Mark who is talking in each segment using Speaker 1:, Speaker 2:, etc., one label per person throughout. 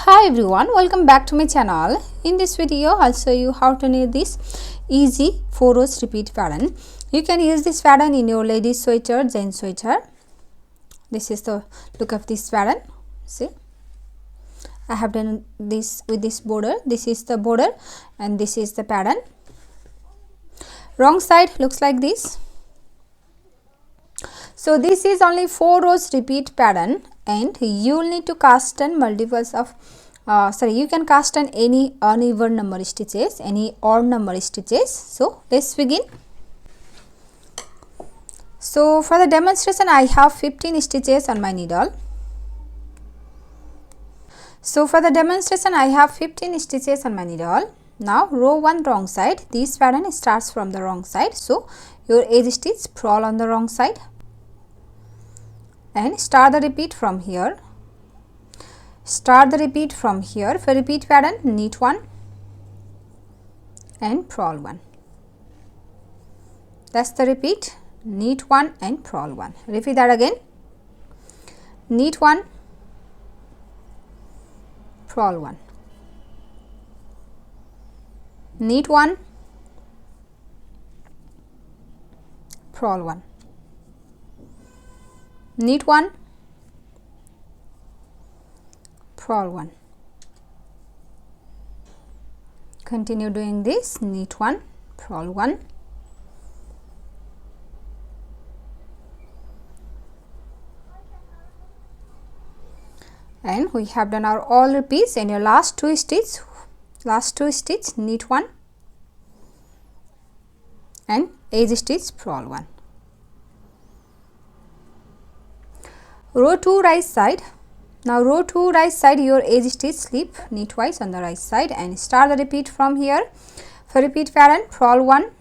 Speaker 1: Hi everyone, welcome back to my channel. In this video I'll show you how to knit this easy 4 rows repeat pattern. You can use this pattern in your ladies sweater, jeans sweater. This is the look of this pattern. See, I have done this with this border. This is the border and this is the pattern. Wrong side looks like this. So this is only 4 rows repeat pattern and you will need to cast on multiples of you can cast on any uneven number stitches, any odd number stitches. So let's begin. So for the demonstration I have 15 stitches on my needle. Now row 1 wrong side. This pattern starts from the wrong side, so your edge stitch purl on the wrong side and start the repeat from here. For repeat pattern, knit 1 and purl 1. That's the repeat. Knit 1 and purl 1. Repeat that again. Knit 1, purl 1. Knit 1, purl 1. Knit 1, purl 1. Continue doing this. Knit 1, purl 1. And we have done our all repeats. In your last two stitch, knit 1 and edge stitch purl 1. Row 2 right side. Now row 2 right side, your edge stitch slip knitwise on the right side and start the repeat from here. For repeat pattern, purl 1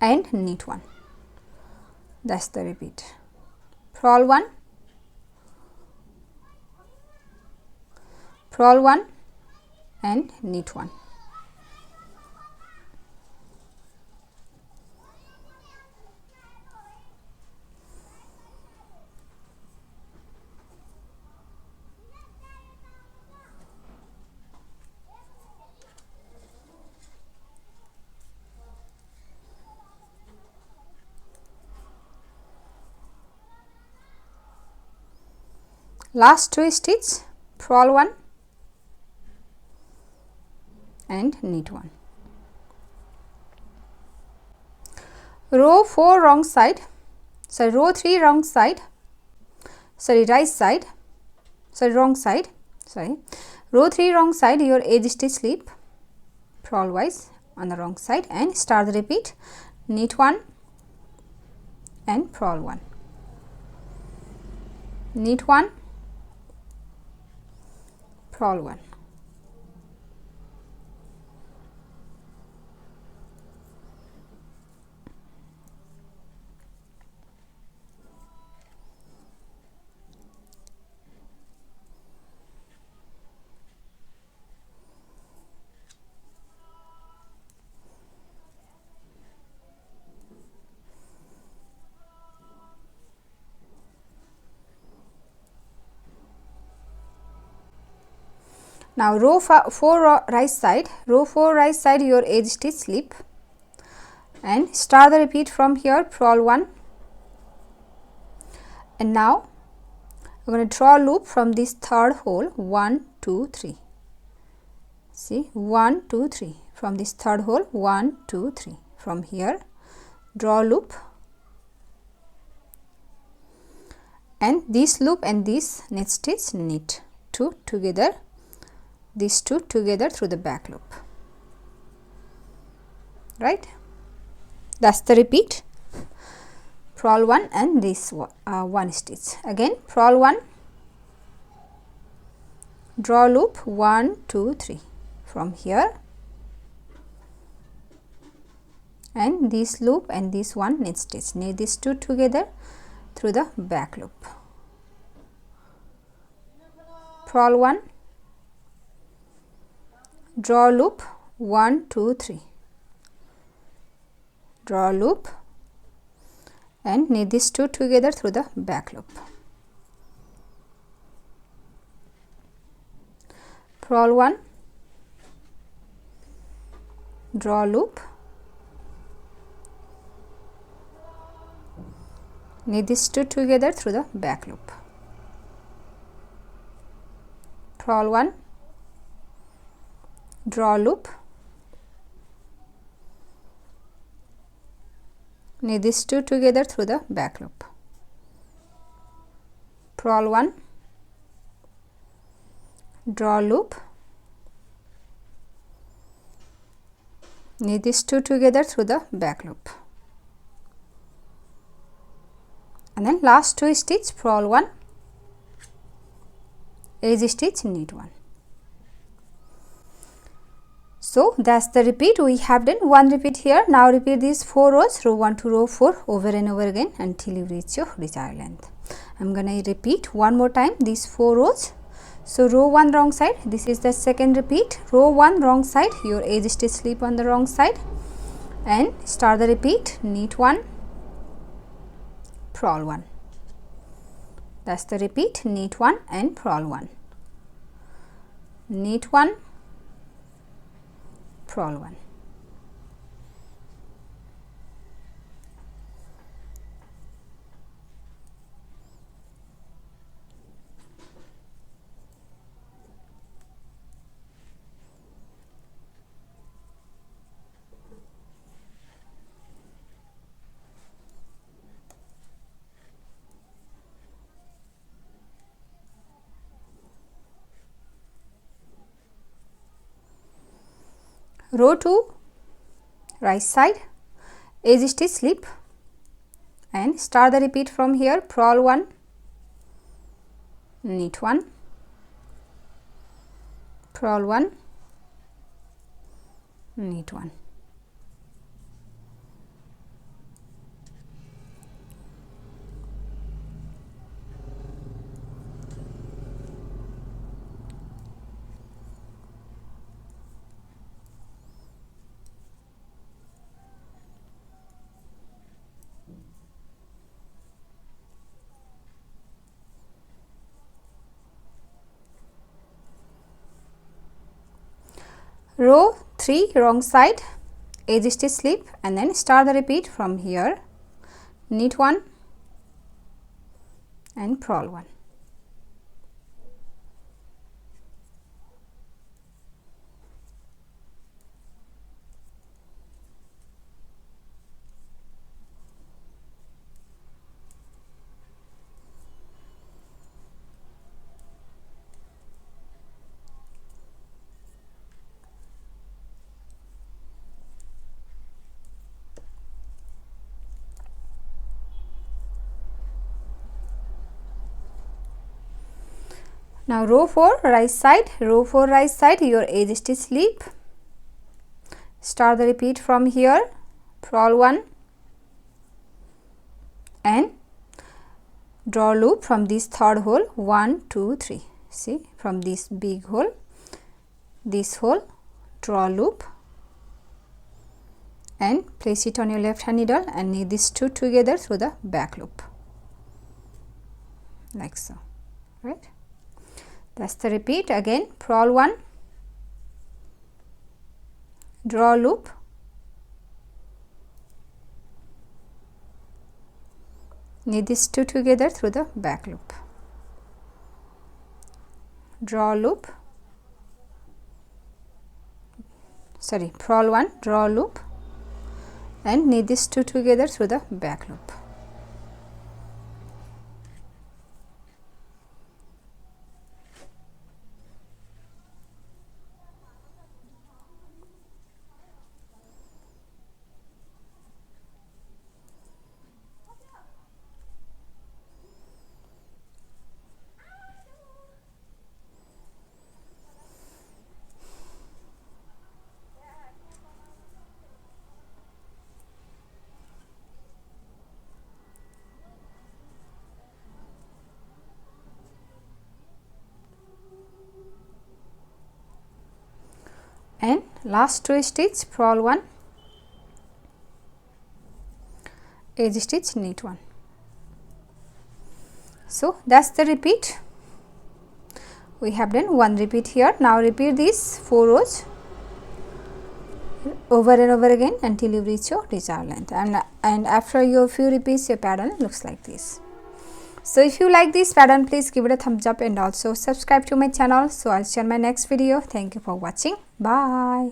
Speaker 1: and knit 1. That's the repeat. Purl 1, purl 1 and knit 1. Last two stitch, purl 1 and knit 1. Row 4 wrong side, row 3 wrong side, right side, wrong side, row 3 wrong side, your edge stitch slip purl wise on the wrong side and start the repeat. Knit 1 and purl 1. Knit 1, purl 1. Now row 4 right side, your edge stitch slip and start the repeat from here. Purl 1 and now I'm going to draw a loop from this third hole. 1 2 3. See, 1 2 3 from this third hole. 1 2 3 from here. Draw a loop and this loop and this knit stitch, knit 2 together. These two together through the back loop, right? That's the repeat. Purl 1 and this one stitch. Again, purl 1, draw loop 1 2 3 from here and this loop and this one knit stitch. Knit these two together through the back loop. Purl 1, draw loop 1 2 3, draw loop and knit these two together through the back loop. purl 1, draw loop, knit these two together through the back loop, purl 1, draw loop, knit these two together through the back loop, purl 1, draw loop, knit these two together through the back loop, and then last two stitch purl 1, edge stitch, knit 1. So that's the repeat. We have done one repeat here. Now repeat these 4 rows, row 1 to row 4, over and over again until you reach your desired length. I'm gonna repeat one more time these 4 rows. So row 1 wrong side, this is the second repeat. Row 1 wrong side, your edge stitch slip on the wrong side, and start the repeat, knit 1, purl 1. That's the repeat, knit 1 and purl 1, knit 1, purl 1. Row 2 right side, edge stitch slip, and start the repeat from here, purl 1, knit 1, purl 1, knit 1. Row 3 wrong side, edge stitch slip, and then start the repeat from here, knit 1 and purl 1. Now row 4 right side, row 4 right side, your edge stitch slip, start the repeat from here, purl 1 and draw loop from this third hole, 1 2 3. See, from this big hole, this hole, draw loop and place it on your left hand needle and knit these two together through the back loop, like so, right? That's the repeat. Again, purl 1, draw loop, knit these two together through the back loop, draw loop, sorry, purl 1, draw loop and knit these two together through the back loop. And last two stitch, purl 1, edge stitch, knit 1. So that's the repeat. we have done 1 repeat here. Now repeat these 4 rows over and over again until you reach your desired length, and after your few repeats your pattern looks like this. So if you like this pattern, please give it a thumbs up and also subscribe to my channel. So I'll see you in my next video. Thank you for watching. Bye.